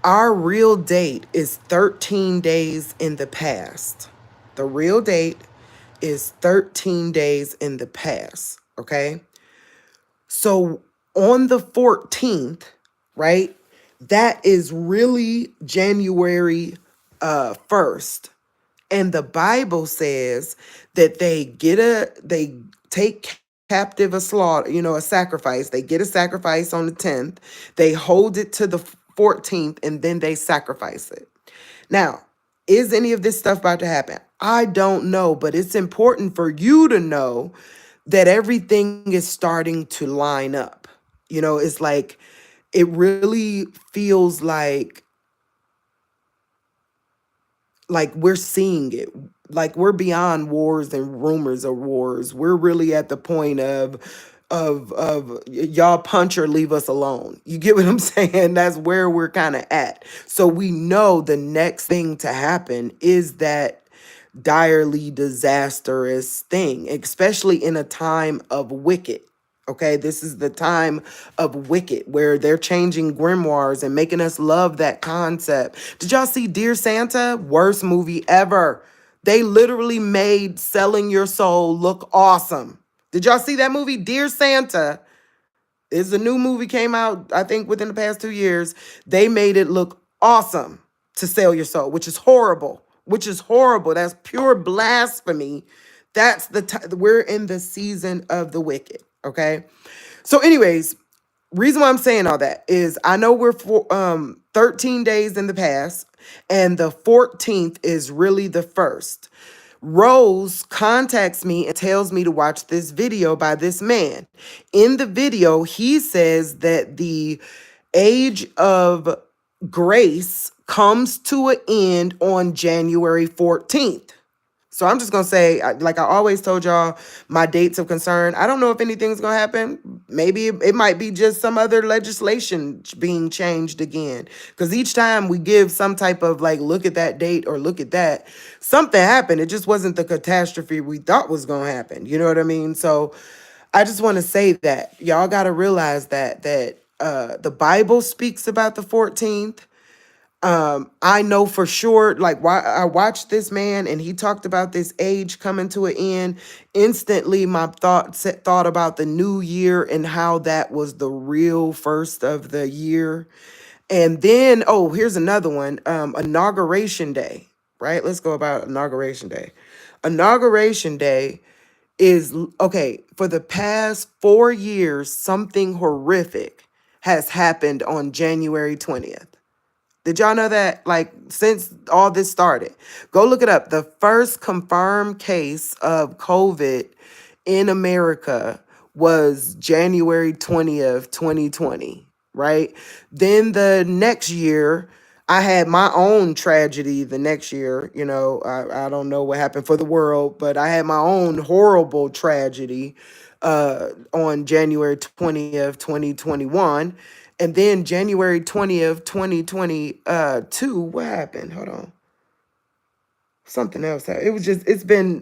Speaker 1: our real date is 13 days in the past. The real date is 13 days in the past, okay? So on the 14th, right? That is really January 1st. And the Bible says that they take captive a slaughter, a sacrifice. They get a sacrifice on the 10th. They hold it to the 14th and then they sacrifice it. Now, is any of this stuff about to happen? I don't know, but it's important for you to know that everything is starting to line up. It's like, it really feels like we're seeing it. Like we're beyond wars and rumors of wars. We're really at the point of y'all punch or leave us alone. You get what I'm saying? That's where we're kind of at. So we know the next thing to happen is that direly disastrous thing, especially in a time of wicked. Okay, this is the time of wicked where they're changing grimoires and making us love that concept. Did y'all see Dear Santa? Worst movie ever. They literally made selling your soul look awesome. Did y'all see that movie, Dear Santa? It's a new movie, came out, I think, within the past 2 years. They made it look awesome to sell your soul, which is horrible. Which is horrible. That's pure blasphemy. That's we're in the season of the wicked. Okay. So, anyways, reason why I'm saying all that is I know we're 13 days in the past, and the 14th is really the first. Rose contacts me and tells me to watch this video by this man. In the video, he says that the age of grace comes to an end on January 14th. So I'm just going to say, like I always told y'all, my dates of concern, I don't know if anything's going to happen. Maybe it might be just some other legislation being changed again. Because each time we give some type of like, look at that date or look at that, something happened. It just wasn't the catastrophe we thought was going to happen. You know what I mean? So I just want to say that y'all got to realize that the Bible speaks about the 14th. I know for sure, like, why I watched this man and he talked about this age coming to an end. Instantly, my thought about the new year and how that was the real first of the year. And then, oh, here's another one. Inauguration Day, right? Let's go about Inauguration Day. Inauguration Day is okay. For the past 4 years, something horrific has happened on January 20th. Did y'all know that? Like, since all this started, go look it up. The first confirmed case of COVID in America was January 20th, 2020, right? Then the next year, I had my own tragedy the next year. I don't know what happened for the world, but I had my own horrible tragedy on January 20th, 2021. And then January 20th, 2022, what happened? Hold on. Something else happened. It's been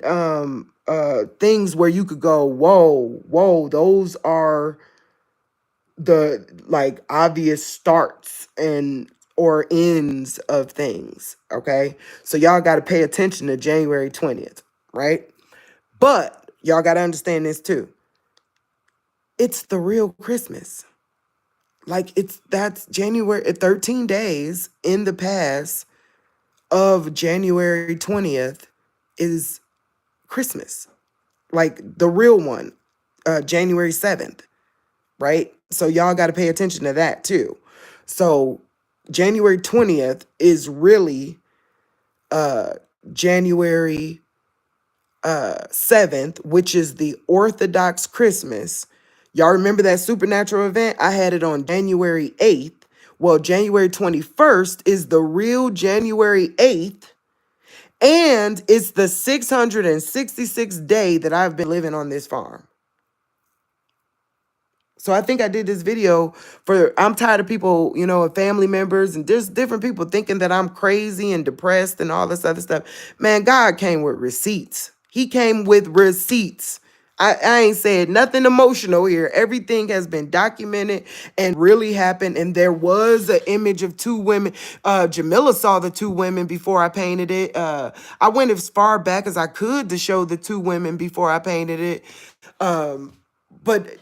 Speaker 1: things where you could go, whoa, those are the like obvious starts and or ends of things. Okay. So y'all gotta pay attention to January 20th, right? But y'all gotta understand this too. It's the real Christmas. Like that's January 13 days in the past of January 20th is Christmas. Like the real one, January 7th, right? So y'all got to pay attention to that too. So January 20th is really uh January 7th, which is the Orthodox Christmas. Y'all remember that supernatural event? I had it on January 8th. Well, January 21st is the real January 8th. And it's the 666th day that I've been living on this farm. So I think I did this video I'm tired of people, and family members and there's different people thinking that I'm crazy and depressed and all this other stuff. Man, God came with receipts. He came with receipts. I ain't said nothing emotional here. Everything has been documented and really happened. And there was an image of two women. Jamila saw the two women before I painted it. I went as far back as I could to show the two women before I painted it. But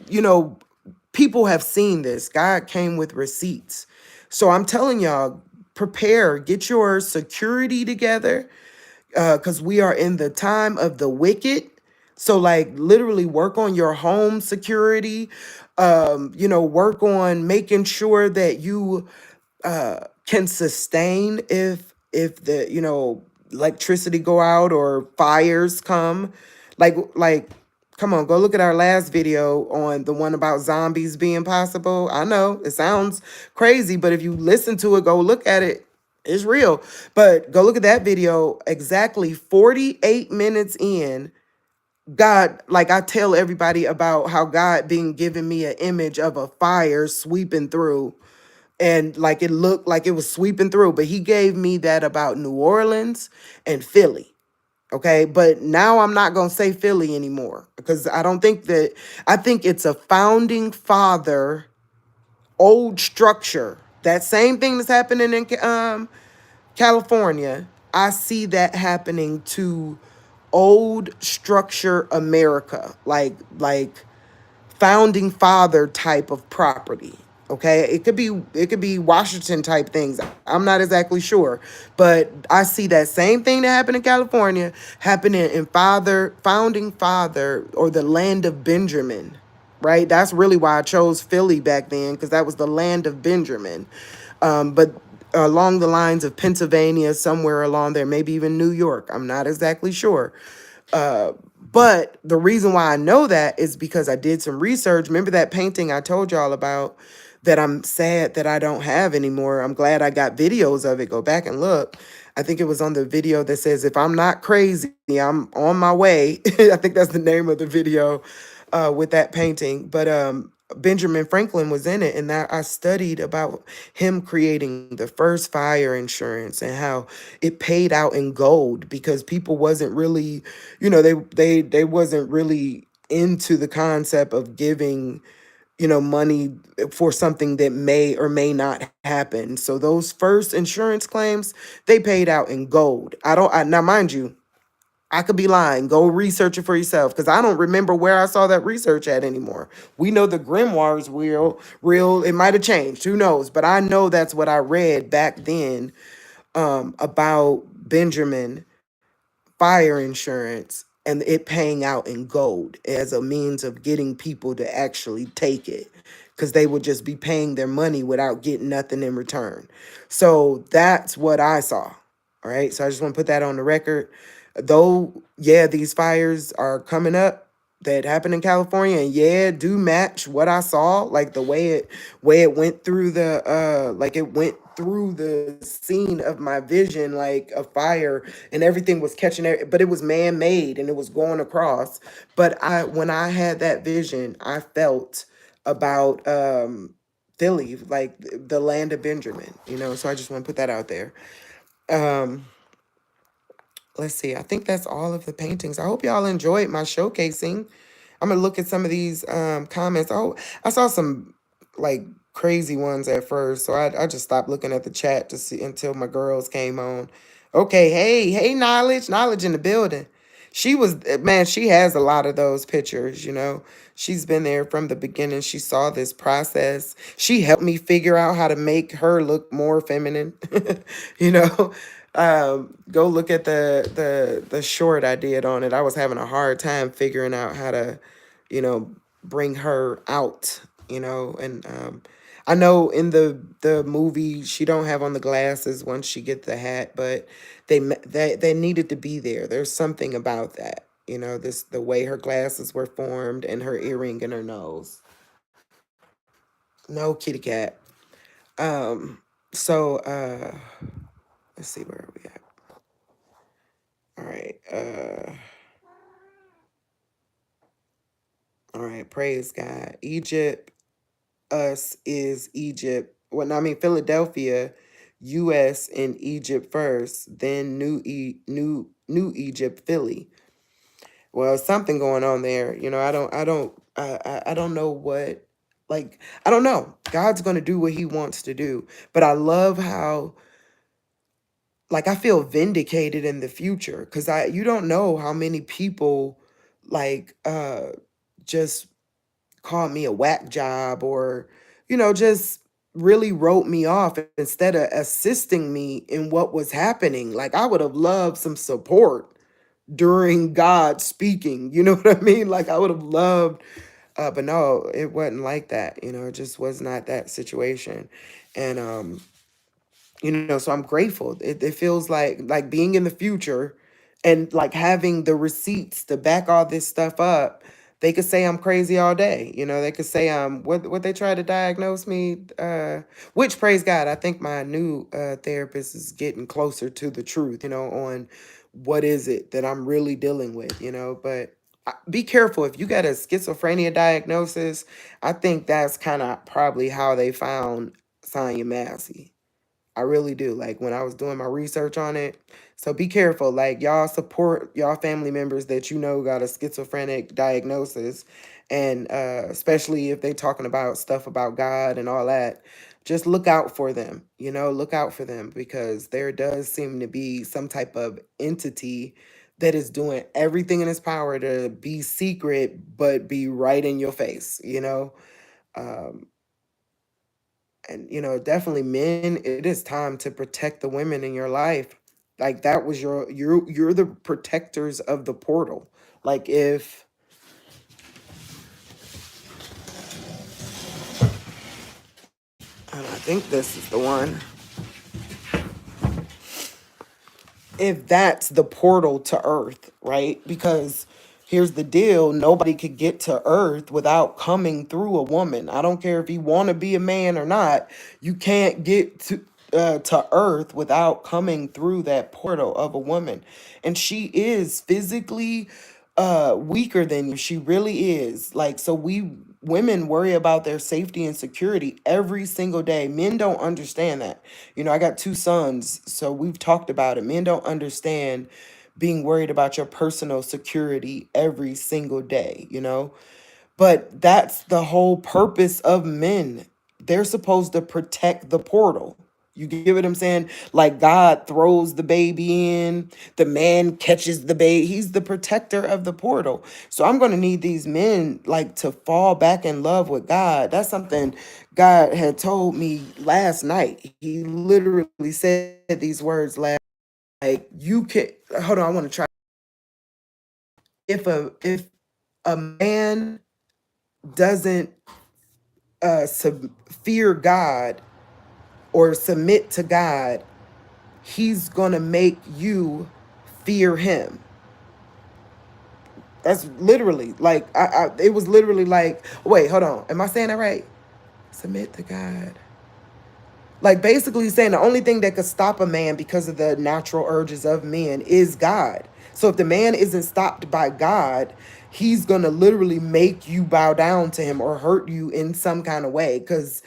Speaker 1: people have seen this. God came with receipts. So I'm telling y'all, prepare, get your security together, because we are in the time of the wicked. So like literally work on your home security, work on making sure that you can sustain if the electricity go out or fires come. Like come on, go look at our last video on the one about zombies being possible. I know it sounds crazy, but if you listen to it, go look at it. It's real. But go look at that video. Exactly 48 minutes in, God, like I tell everybody about how God been giving me an image of a fire sweeping through, and like it looked like it was sweeping through, but he gave me that about New Orleans and Philly. Okay, but now I'm not going to say Philly anymore because I think it's a founding father old structure. That same thing that's happening in California, I see that happening to old structure America, like founding father type of property. Okay, it could be Washington type things. I'm not exactly sure, but I see that same thing that happened in California happening in founding father or the land of Benjamin, right? That's really why I chose Philly back then, because that was the land of Benjamin. But along the lines of Pennsylvania, somewhere along there, maybe even New York. I'm not exactly sure. But the reason why I know that is because I did some research. Remember that painting I told y'all about that I'm sad that I don't have anymore? I'm glad I got videos of it. Go back and look. I think it was on the video that says, if I'm not crazy, I'm on my way. I think that's the name of the video with that painting. But Benjamin Franklin was in it, and I studied about him creating the first fire insurance and how it paid out in gold because people wasn't really, they wasn't really into the concept of giving money for something that may or may not happen. So those first insurance claims, they paid out in gold. Now mind you, I could be lying. Go research it for yourself because I don't remember where I saw that research at anymore. We know the grimoire is real. It might have changed. Who knows? But I know that's what I read back then, about Benjamin fire insurance and it paying out in gold as a means of getting people to actually take it, because they would just be paying their money without getting nothing in return. So that's what I saw. All right. So I just want to put that on the record. Though, yeah, these fires are coming up that happened in California, and yeah, do match what I saw, like the way it went through the scene of my vision, like a fire, and everything was catching it, but it was man-made and it was going across. But when I had that vision, I felt about Philly, like the land of Benjamin. So I just want to put that out there. Um, let's see. I think that's all of the paintings. I hope y'all enjoyed my showcasing. I'm gonna look at some of these comments. Oh, I saw some like crazy ones at first, so I just stopped looking at the chat to see until my girls came on. Okay, hey, knowledge in the building. Man, she has a lot of those pictures. She's been there from the beginning. She saw this process. She helped me figure out how to make her look more feminine. you know. Go look at the short I did on it. I was having a hard time figuring out how to, you know, bring her out. And I know in the movie she don't have on the glasses once she get the hat, but they needed to be there. There's something about that. The way her glasses were formed and her earring in her nose. No kitty cat. So let's see, where are we at? All right. All right. Praise God. Egypt, us is Egypt. Well, no, I mean Philadelphia, U.S. and Egypt first, then New Egypt, Philly. Well, something going on there. I don't know what. Like, I don't know. God's gonna do what He wants to do, but I love how, like, I feel vindicated in the future because you don't know how many people, like, just called me a whack job, or just really wrote me off instead of assisting me in what was happening. Like, I would have loved some support during God speaking. You know what I mean? Like, I would have loved, but no, it wasn't like that. It just was not that situation. And so I'm grateful. It feels like being in the future and like having the receipts to back all this stuff up. They could say I'm crazy all day. They could say what they try to diagnose me, which, praise God, I think my new therapist is getting closer to the truth, on what is it that I'm really dealing with. But be careful if you got a schizophrenia diagnosis. I think that's kind of probably how they found Sonya Massey. I really do. Like, when I was doing my research on it. So be careful. Like, y'all support y'all family members that got a schizophrenic diagnosis. And especially if they talking about stuff about God and all that. Just look out for them. Look out for them, because there does seem to be some type of entity that is doing everything in its power to be secret, but be right in your face. Um, and definitely, men, it is time to protect the women in your life. Like, that was you're the protectors of the portal. Like, if and I think this is the one. If that's the portal to Earth, right? Because here's the deal: nobody could get to Earth without coming through a woman. I don't care if you want to be a man or not. You can't get to Earth without coming through that portal of a woman, and she is physically weaker than you. She really is. Like, so we women worry about their safety and security every single day. Men don't understand that. I got two sons, so we've talked about it. Men don't understand being worried about your personal security every single day. But that's the whole purpose of men. They're supposed to protect the portal. You get what I'm saying? Like God throws the baby in, the man catches the baby. He's the protector of the portal. So I'm going to need these men like to fall back in love with God. That's something God had told me last night. He literally said these words last, like you can, hold on, I want to try. If a man doesn't fear God or submit to God, he's gonna make you fear him. That's literally like it was literally like, wait, hold on, am I saying that right? Submit to God. Like basically saying the only thing that could stop a man because of the natural urges of men is God. So if the man isn't stopped by God, he's gonna literally make you bow down to him or hurt you in some kind of way because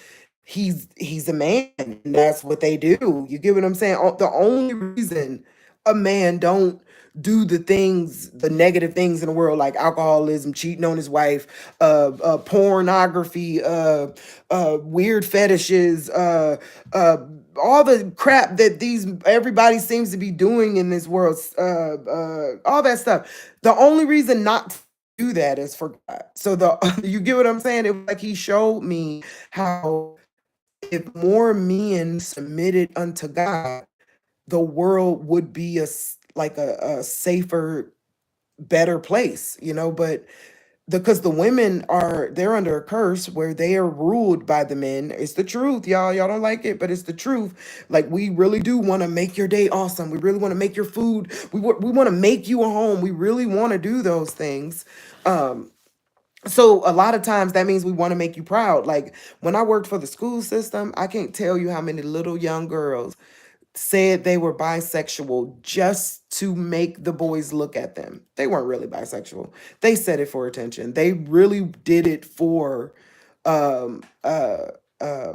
Speaker 1: he's a man and that's what they do. You get what I'm saying? The only reason a man don't do the things, the negative things in the world, like alcoholism, cheating on his wife, pornography, weird fetishes, uh, all the crap that these everybody seems to be doing in this world, all that stuff. The only reason not to do that is for God. So the you get what I'm saying? It was like he showed me how if more men submitted unto God, the world would be like a safer, better place, you know. But because the women are, they're under a curse where they are ruled by the men. It's the truth, y'all don't like it, but it's the truth. Like we really do want to make your day awesome, we really want to make your food, we want to make you a home, we really want to do those things. So a lot of times that means we want to make you proud. Like when I worked for the school system, I can't tell you how many little young girls said they were bisexual just to make the boys look at them. They weren't really bisexual. They said it for attention. They really did it for um uh uh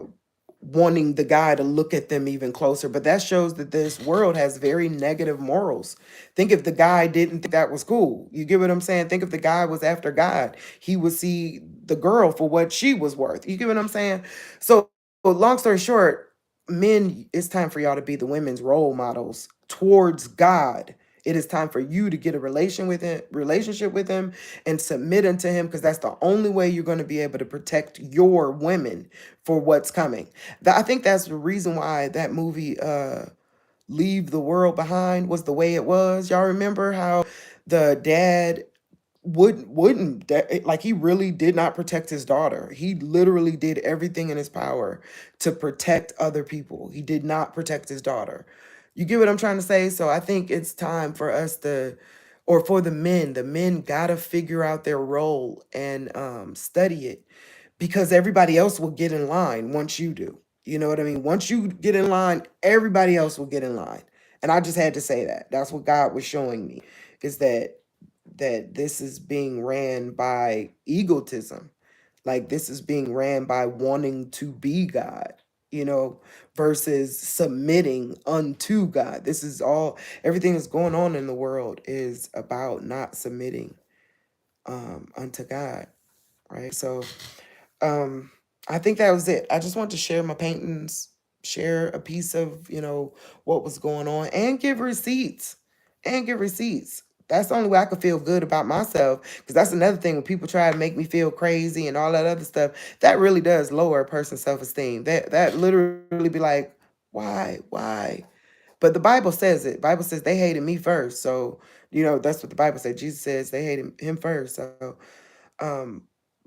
Speaker 1: wanting the guy to look at them even closer. But that shows that this world has very negative morals. Think if the guy didn't think that was cool. You get what I'm saying? Think if the guy was after God, he would see the girl for what she was worth. You get what I'm saying? So long story short, men, it's time for y'all to be the women's role models towards God. It is time for you to get a relationship with him and submit unto him, because that's the only way you're going to be able to protect your women for what's coming. I think that's the reason why that movie Leave the World Behind was the way it was. Y'all remember how the dad like he really did not protect his daughter. He literally did everything in his power to protect other people. He did not protect his daughter. You get what I'm trying to say? So I think it's time for us to, or for the men gotta figure out their role and study it, because everybody else will get in line once you do. You know what I mean? Once you get in line, everybody else will get in line. And I just had to say that. That's what God was showing me, is that this is being ran by egotism. Like this is being ran by wanting to be God, you know, versus submitting unto God. This is all, everything that's going on in the world is about not submitting unto God, right? So I think that was it. I just wanted to share my paintings, share a piece of, you know, what was going on, and give receipts. And give receipts. That's the only way I could feel good about myself. Because that's another thing, when people try to make me feel crazy and all that other stuff, that really does lower a person's self-esteem. That literally be like, why? But the Bible says it. Bible says they hated me first. So, you know, that's what the Bible said. Jesus says they hated him first. So um,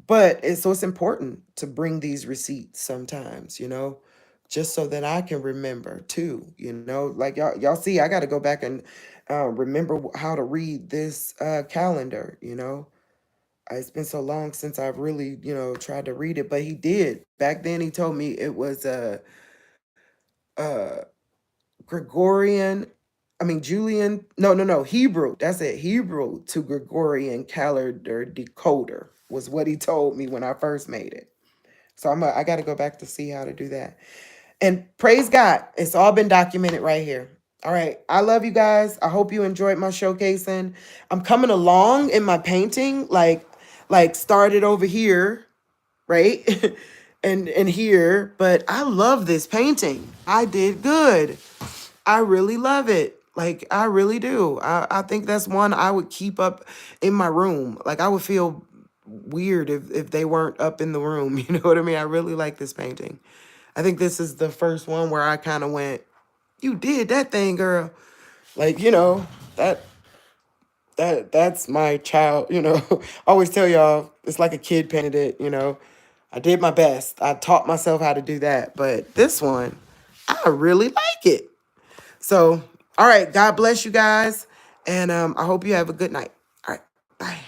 Speaker 1: but it's important to bring these receipts sometimes, you know, just so that I can remember too, you know, like y'all see, I got to go back and remember how to read this calendar, you know. It's been so long since I've really, you know, tried to read it, but he did. Back then he told me it was uh Gregorian, I mean Julian, no, Hebrew. That's it. Hebrew to Gregorian calendar decoder was what he told me when I first made it. So I got to go back to see how to do that. And praise God, it's all been documented right here. All right, I love you guys. I hope you enjoyed my showcasing. I'm coming along in my painting. Like like started over here, right? and here, but I love this painting. I did good. I really love it. Like I really do. I think that's one I would keep up in my room. Like I would feel weird if they weren't up in the room. You know what I mean? I really like this painting. I think this is the first one where I kind of went, "You did that thing, girl." Like, that that's my child, I always tell y'all it's like a kid painted it. I did my best. I taught myself how to do that. But this one, I really like it. So, all right, God bless you guys. And I hope you have a good night. All right, bye.